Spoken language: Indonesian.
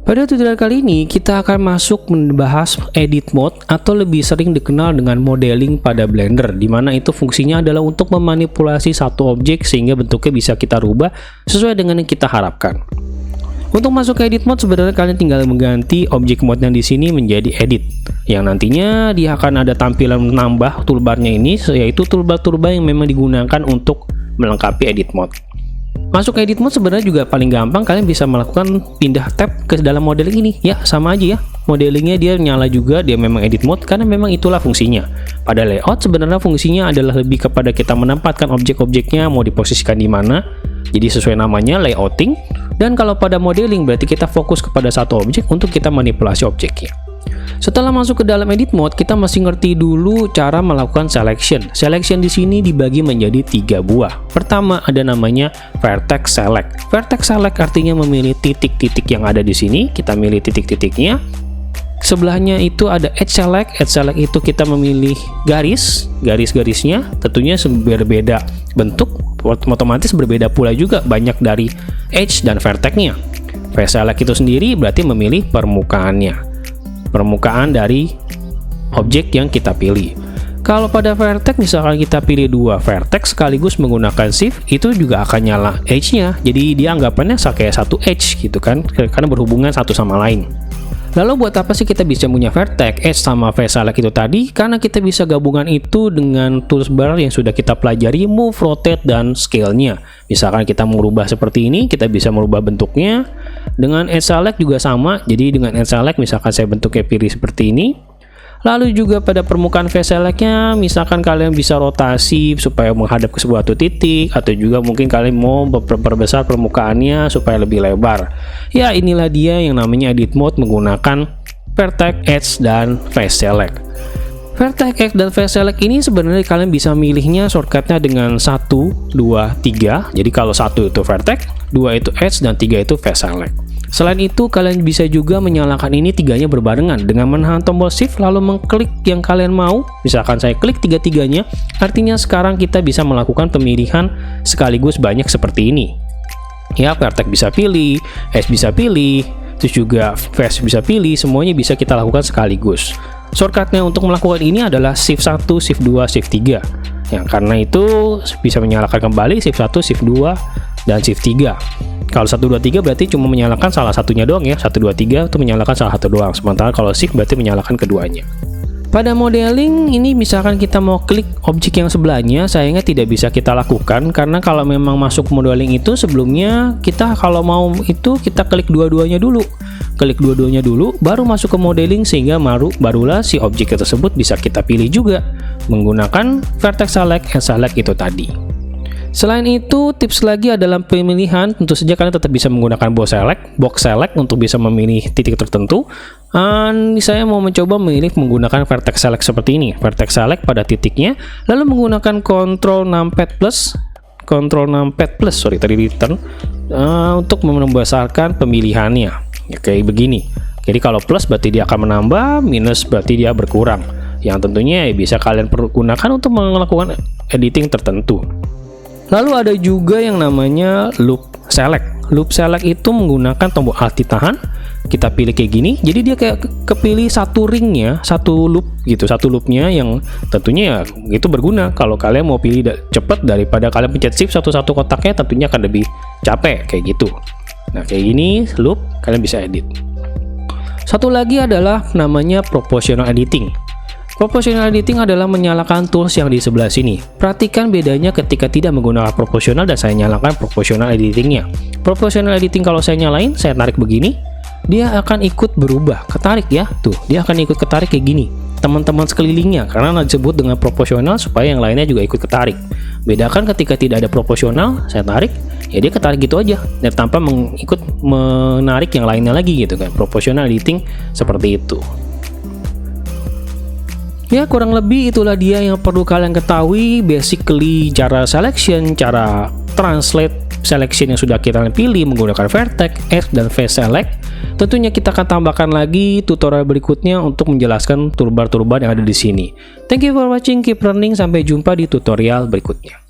Pada tutorial kali ini kita akan masuk membahas edit mode atau lebih sering dikenal dengan modeling pada Blender, dimana itu fungsinya adalah untuk memanipulasi satu objek sehingga bentuknya bisa kita rubah sesuai dengan yang kita harapkan. Untuk masuk ke edit mode sebenarnya kalian tinggal mengganti objek mode yang di sini menjadi edit, yang nantinya dia akan ada tampilan menambah toolbarnya ini, yaitu toolbar-toolbar yang memang digunakan untuk melengkapi edit mode. Masuk ke edit mode sebenarnya juga paling gampang, kalian bisa melakukan pindah tab ke dalam modeling ini. Ya, sama aja ya. Modelingnya dia nyala juga, dia memang edit mode karena memang itulah fungsinya. Pada layout sebenarnya fungsinya adalah lebih kepada kita menempatkan objek-objeknya mau diposisikan di mana. Jadi sesuai namanya layouting. Dan kalau pada modeling berarti kita fokus kepada satu objek untuk kita manipulasi objeknya. Setelah masuk ke dalam edit mode, kita mesti ngerti dulu cara melakukan selection. Selection di sini dibagi menjadi 3 buah. Pertama ada namanya vertex select. Vertex select artinya memilih titik-titik yang ada di sini. Kita milih titik-titiknya. Sebelahnya itu ada edge select. Edge select itu kita memilih garis-garisnya. Tentunya berbeda bentuk, otomatis berbeda pula juga banyak dari edge dan vertexnya. Face select itu sendiri berarti memilih permukaan dari objek yang kita pilih. Kalau pada vertex misalkan kita pilih 2 vertex sekaligus menggunakan shift, itu juga akan nyala edge-nya. Jadi dia anggapannya kayak satu edge gitu kan, karena berhubungan satu sama lain. Lalu buat apa sih kita bisa punya vertex, edge sama face select itu tadi? Karena kita bisa gabungan itu dengan toolbar yang sudah kita pelajari, move, rotate, dan scale-nya. Misalkan kita merubah seperti ini, kita bisa merubah bentuknya. Dengan edge select juga sama, jadi dengan edge select misalkan saya bentuknya pilih seperti ini. Lalu juga pada permukaan face select-nya, misalkan kalian bisa rotasi supaya menghadap ke sebuah titik, atau juga mungkin kalian mau memperbesar permukaannya supaya lebih lebar. Ya, inilah dia yang namanya edit mode menggunakan vertex, edge, dan face select. Vertex, edge, dan face select ini sebenarnya kalian bisa milihnya shortcutnya dengan 1, 2, 3. Jadi kalau 1 itu vertex, 2 itu edge, dan 3 itu face select. Selain itu, kalian bisa juga menyalakan ini tiganya berbarengan dengan menahan tombol shift lalu mengklik yang kalian mau. Misalkan saya klik tiga-tiganya, artinya sekarang kita bisa melakukan pemilihan sekaligus banyak seperti ini. Ya, vertex bisa pilih, edge bisa pilih, terus juga face bisa pilih, semuanya bisa kita lakukan sekaligus. Shortcutnya untuk melakukan ini adalah shift 1, shift 2, shift 3. Ya, karena itu bisa menyalakan kembali shift 1, shift 2, dan shift 3. Kalau 1, 2, 3 berarti cuma menyalakan salah satunya doang ya. 1, 2, 3 itu menyalakan salah satu doang. Sementara kalau shift berarti menyalakan keduanya. Pada modeling ini misalkan kita mau klik objek yang sebelahnya, sayangnya tidak bisa kita lakukan karena kalau memang masuk modeling itu sebelumnya kita kalau mau itu kita klik dua-duanya dulu. Klik dua-duanya dulu baru masuk ke modeling sehingga barulah si objek tersebut bisa kita pilih juga menggunakan vertex select and select itu tadi. Selain itu, tips lagi adalah pemilihan. Tentu saja kalian tetap bisa menggunakan box select untuk bisa memilih titik tertentu. Saya mau mencoba menggunakan vertex select seperti ini. Vertex select pada titiknya, lalu menggunakan Ctrl Numpad plus, return untuk membesarkan pemilihannya. Ya, kayak begini. Jadi kalau plus berarti dia akan menambah, minus berarti dia berkurang. Yang tentunya bisa kalian gunakan untuk melakukan editing tertentu. Lalu ada juga yang namanya loop select. Loop select itu menggunakan tombol alt ditahan, kita pilih kayak gini, jadi dia kayak kepilih satu ringnya, satu loop gitu, satu loopnya yang tentunya ya itu berguna kalau kalian mau pilih cepat daripada kalian pencet shift satu-satu kotaknya, tentunya akan lebih capek kayak gitu. Nah kayak gini loop kalian bisa edit. Satu lagi adalah namanya proportional editing. Proportional editing adalah menyalakan tools yang di sebelah sini. Perhatikan bedanya ketika tidak menggunakan proportional dan saya nyalakan proportional editingnya. Proportional editing kalau saya nyalain, saya tarik begini, dia akan ikut berubah, ketarik ya. Tuh, dia akan ikut ketarik kayak gini. Teman-teman sekelilingnya, karena disebut dengan proportional supaya yang lainnya juga ikut ketarik. Bedakan ketika tidak ada proportional, saya tarik, ya dia ketarik gitu aja, dan tanpa ikut menarik yang lainnya lagi gitu kan. Proportional editing seperti itu. Ya, kurang lebih itulah dia yang perlu kalian ketahui. Basically cara selection, cara translate selection yang sudah kita pilih menggunakan vertex, edge, dan face select. Tentunya kita akan tambahkan lagi tutorial berikutnya untuk menjelaskan toolbar-toolbar yang ada di sini. Thank you for watching, keep learning, sampai jumpa di tutorial berikutnya.